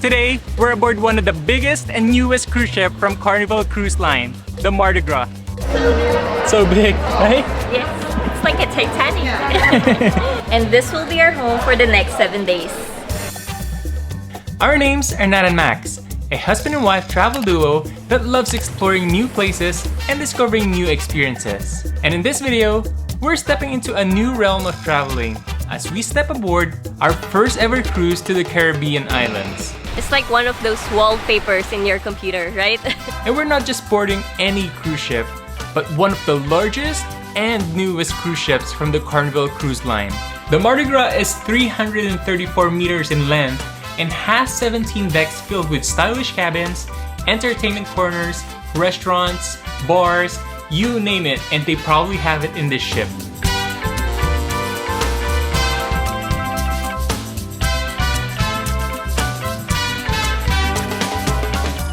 Today, we're aboard one of the biggest and newest cruise ship from Carnival Cruise Line, the Mardi Gras. So big, right? Yes, it's like a Titanic. And this will be our home for the next 7 days. Our names are Nat and Max, a husband and wife travel duo that loves exploring new places and discovering new experiences. And in this video, we're stepping into a new realm of traveling as we step aboard our first ever cruise to the Caribbean islands. It's like one of those wallpapers in your computer, right? And we're not just boarding any cruise ship, but one of the largest and newest cruise ships from the Carnival Cruise Line. The Mardi Gras is 334 meters in length and has 17 decks filled with stylish cabins, entertainment corners, restaurants, bars, you name it, and they probably have it in this ship.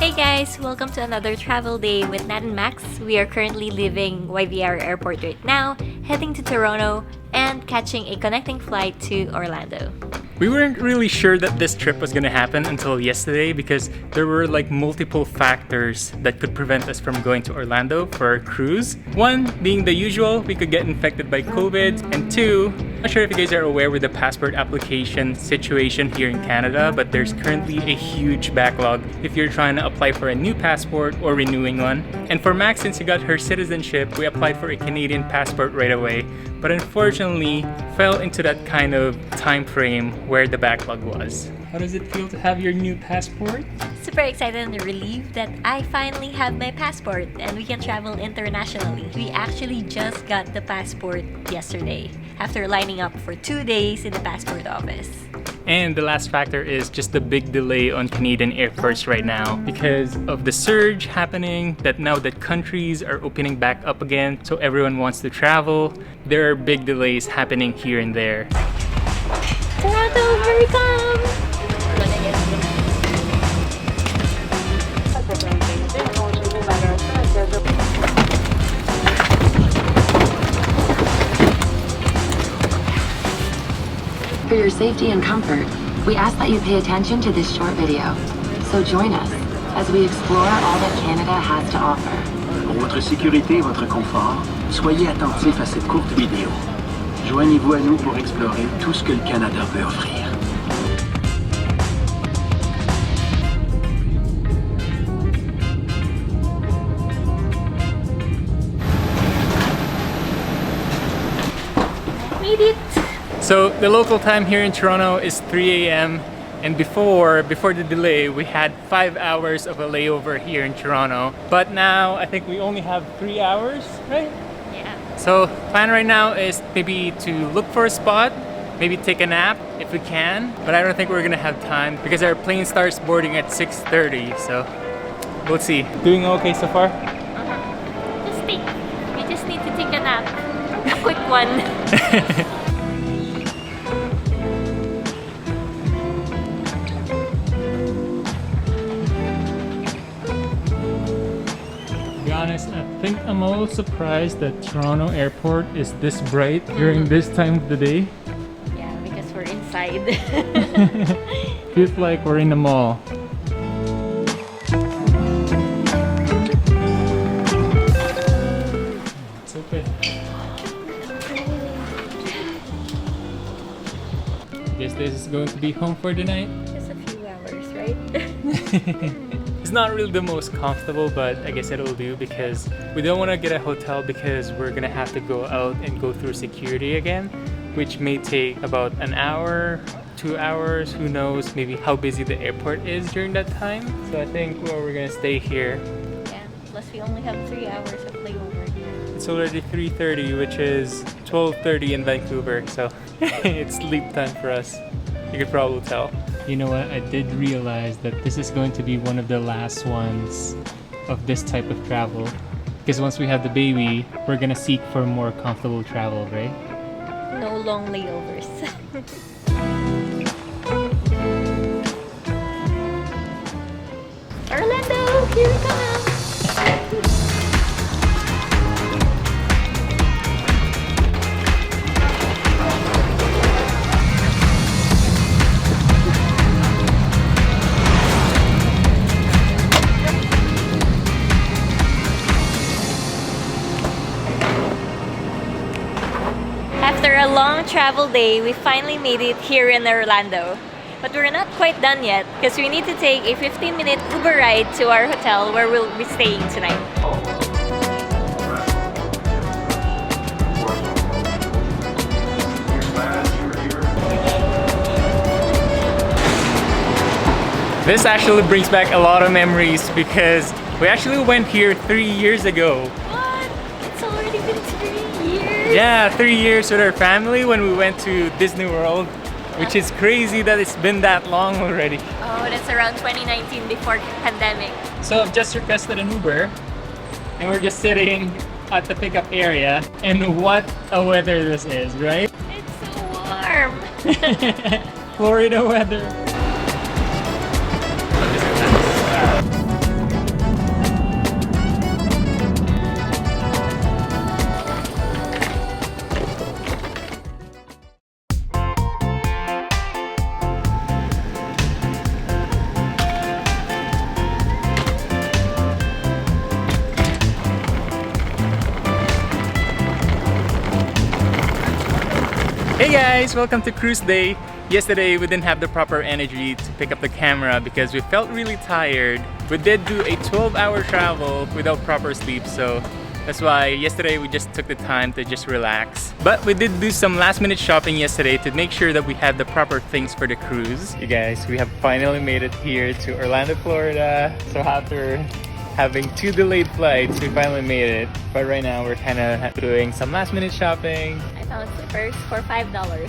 Hey guys, welcome to another travel day with Nat and Max. We are currently leaving YVR Airport right now, heading to Toronto and catching a connecting flight to Orlando. We weren't really sure that this trip was gonna happen until yesterday because there were like multiple factors that could prevent us from going to Orlando for our cruise. One being the usual, we could get infected by COVID, and two, I'm not sure if you guys are aware with the passport application situation here in Canada, but there's currently a huge backlog if you're trying to apply for a new passport or renewing one. And for Max, since she got her citizenship, we applied for a Canadian passport right away, but unfortunately fell into that kind of time frame where the backlog was. How does it feel to have your new passport? Super excited and relieved that I finally have my passport and we can travel internationally. We actually just got the passport yesterday after lining up for 2 days in the passport office. And the last factor is just the big delay on Canadian airports right now because of the surge happening, that now that countries are opening back up again, so everyone wants to travel. There are big delays happening here and there. Toronto, here we come! For your safety and comfort, we ask that you pay attention to this short video. So join us as we explore all that Canada has to offer. Pour votre sécurité et votre confort, soyez attentifs à cette courte vidéo. Joignez-vous à nous pour explorer tout ce que le Canada peut offrir. Made it! So the local time here in Toronto is 3 a.m. and before the delay we had 5 hours of a layover here in Toronto, but now I think we only have 3 hours, right? Yeah. So plan right now is maybe to look for a spot, maybe take a nap if we can, but I don't think we're gonna have time because our plane starts boarding at 6:30, so we'll see. Doing okay so far? Just think, we just need to take a nap. A quick one. To be honest, I think I'm a little surprised that Toronto Airport is this bright during this time of the day. Yeah, because we're inside. Feels like we're in the mall. It's open. Guess this is going to be home for the night. Just a few hours, right? It's not really the most comfortable, but I guess it'll do because we don't want to get a hotel because we're gonna have to go out and go through security again, which may take about an hour, 2 hours, who knows, maybe how busy the airport is during that time. So I think we're gonna stay here. Yeah, plus we only have 3 hours of layover here. It's already 3:30, which is 12:30 in Vancouver, so it's sleep time for us. You could probably tell. You know what? I did realize that this is going to be one of the last ones of this type of travel. Because once we have the baby, we're gonna seek for more comfortable travel, right? No long layovers. Orlando, here we come! long travel day, we finally made it here in Orlando. But we're not quite done yet because we need to take a 15-minute Uber ride to our hotel where we'll be staying tonight. This actually brings back a lot of memories because we actually went here 3 years ago. What? It's already been 3 years? Yeah, 3 years with our family when we went to Disney World, which is crazy that it's been that long already. Oh, that's around 2019 before pandemic. So I've just requested an Uber and we're just sitting at the pickup area, and what a weather this is, right? It's so warm. Florida weather. Hey guys, welcome to Cruise Day. Yesterday we didn't have the proper energy to pick up the camera because we felt really tired. We did do a 12-hour travel without proper sleep, so that's why yesterday we just took the time to just relax. But we did do some last-minute shopping yesterday to make sure that we had the proper things for the cruise. You guys, we have finally made it here to Orlando, Florida. So after having 2 delayed flights, we finally made it. But right now we're kind of doing some last-minute shopping. I found slippers for $5.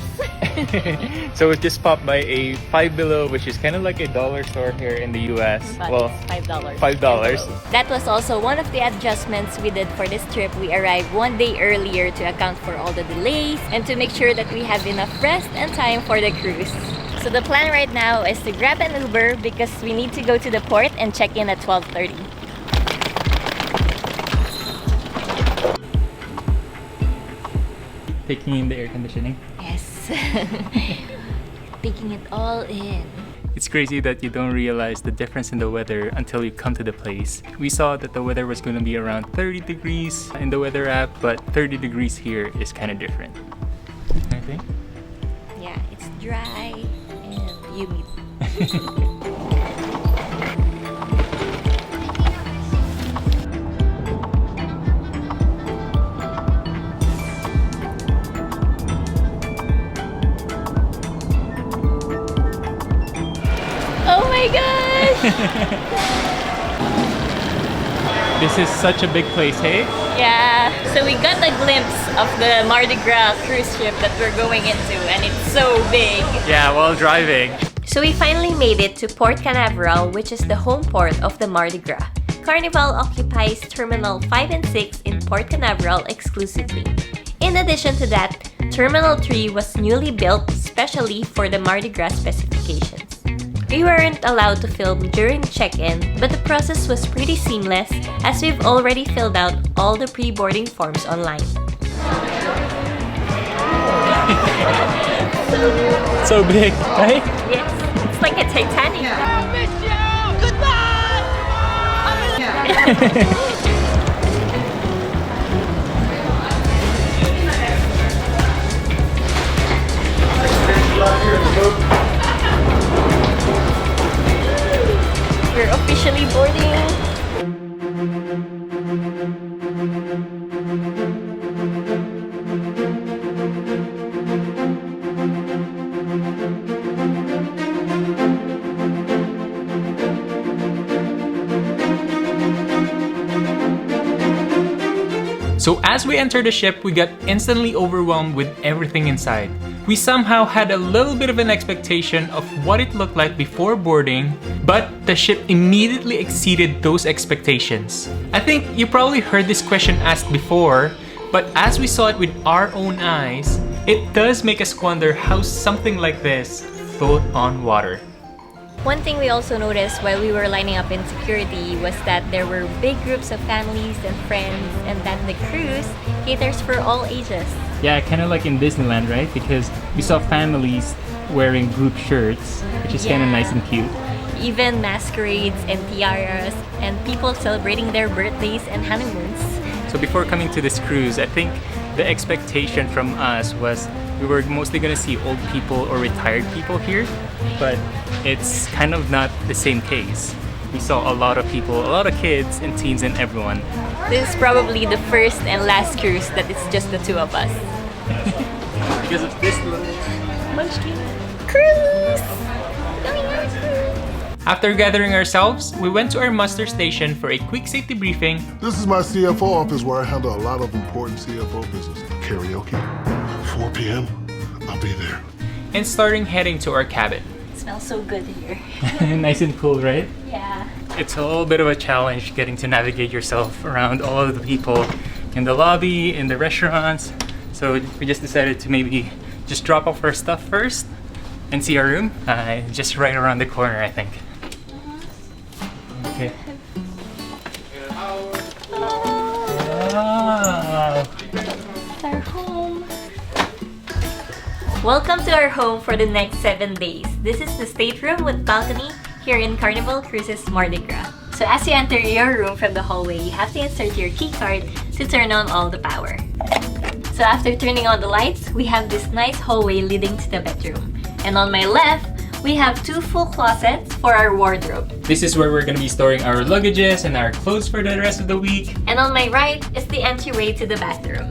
So we just popped by a Five Below, which is kind of like a dollar store here in the US. But Well, it's $5. $5. That was also one of the adjustments we did for this trip. We arrived 1 day earlier to account for all the delays and to make sure that we have enough rest and time for the cruise. So the plan right now is to grab an Uber because we need to go to the port and check in at 12:30. Taking in the air conditioning. Yes. Taking it all in. It's crazy that you don't realize the difference in the weather until you come to the place. We saw that the weather was going to be around 30 degrees in the weather app, but 30 degrees here is kind of different. I think. Yeah, it's dry and humid. Oh my gosh! This is such a big place, hey? Yeah, so we got a glimpse of the Mardi Gras Cruise Ship that we're going into, and it's so big. Yeah, while driving. So we finally made it to Port Canaveral, which is the home port of the Mardi Gras. Carnival occupies Terminal 5 and 6 in Port Canaveral exclusively. In addition to that, Terminal 3 was newly built specially for the Mardi Gras specifications. We weren't allowed to film during check-in, but the process was pretty seamless as we've already filled out all the pre-boarding forms online. So big, right? Yes, it's like a Titanic. I miss you! Goodbye! We're officially boarding. So as we entered the ship, we got instantly overwhelmed with everything inside. We somehow had a little bit of an expectation of what it looked like before boarding, but the ship immediately exceeded those expectations. I think you probably heard this question asked before, but as we saw it with our own eyes, it does make us wonder how something like this float on water. One thing we also noticed while we were lining up in security was that there were big groups of families and friends, and that the cruise caters for all ages. Yeah, kind of like in Disneyland, right? Because we saw families wearing group shirts, which is kind of nice and cute. Even masquerades and tiaras, and people celebrating their birthdays and honeymoons. So before coming to this cruise, I think the expectation from us was we were mostly gonna see old people or retired people here, but it's kind of not the same case. We saw a lot of people, a lot of kids and teens and everyone. This is probably the first and last cruise that it's just the two of us. Because of this little munchkin. Cruise! After gathering ourselves, we went to our muster station for a quick safety briefing. This is my CFO office where I handle a lot of important CFO business. Karaoke, 4 p.m. I'll be there. And starting heading to our cabin. It smells so good here. Nice and cool, right? Yeah. It's a little bit of a challenge getting to navigate yourself around all of the people in the lobby, in the restaurants. So we just decided to maybe just drop off our stuff first and see our room. Just right around the corner, I think. Okay. Wow. It's our home. Welcome to our home for the next 7 days. This is the stateroom with balcony here in Carnival Cruise's Mardi Gras. So as you enter your room from the hallway, you have to insert your key card to turn on all the power. So after turning on the lights, we have this nice hallway leading to the bedroom. And on my left, we have 2 full closets for our wardrobe. This is where we're gonna be storing our luggages and our clothes for the rest of the week. And on my right is the entryway to the bathroom.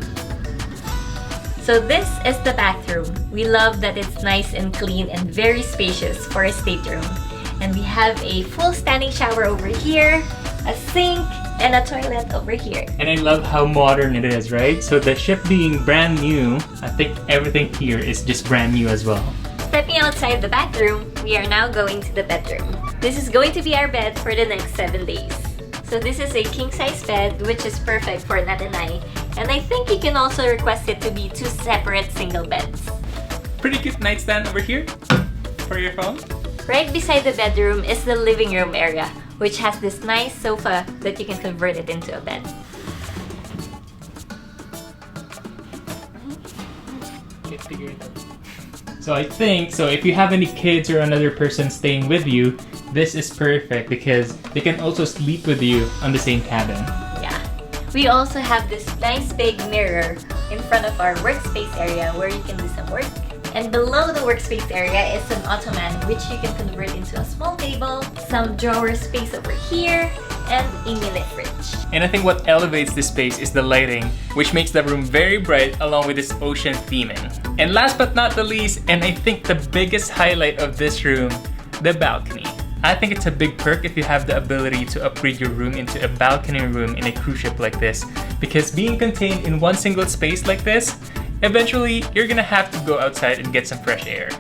So this is the bathroom. We love that it's nice and clean and very spacious for a stateroom. And we have a full standing shower over here, a sink, and a toilet over here. And I love how modern it is, right? So the ship being brand new, I think everything here is just brand new as well. Stepping outside the bathroom, we are now going to the bedroom. This is going to be our bed for the next 7 days. So this is a king-size bed, which is perfect for Nat and I. And I think you can also request it to be 2 separate single beds. Pretty cute nightstand over here for your phone. Right beside the bedroom is the living room area, which has this nice sofa that you can convert it into a bed. So I think, so if you have any kids or another person staying with you, this is perfect because they can also sleep with you on the same cabin. Yeah. We also have this nice big mirror in front of our workspace area where you can do some work. And below the workspace area is an ottoman which you can convert into a small table, some drawer space over here, and a mini fridge. And I think what elevates this space is the lighting, which makes the room very bright along with this ocean theming. And last but not the least, and I think the biggest highlight of this room, the balcony. I think it's a big perk if you have the ability to upgrade your room into a balcony room in a cruise ship like this, because being contained in one single space like this, eventually you're gonna have to go outside and get some fresh air.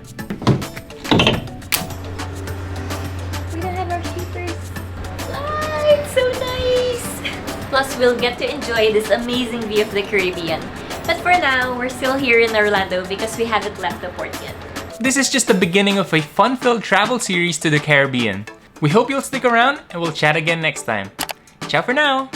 We don't have our sleepers. Ah, it's so nice! Plus, we'll get to enjoy this amazing view of the Caribbean. But for now, we're still here in Orlando because we haven't left the port yet. This is just the beginning of a fun-filled travel series to the Caribbean. We hope you'll stick around and we'll chat again next time. Ciao for now!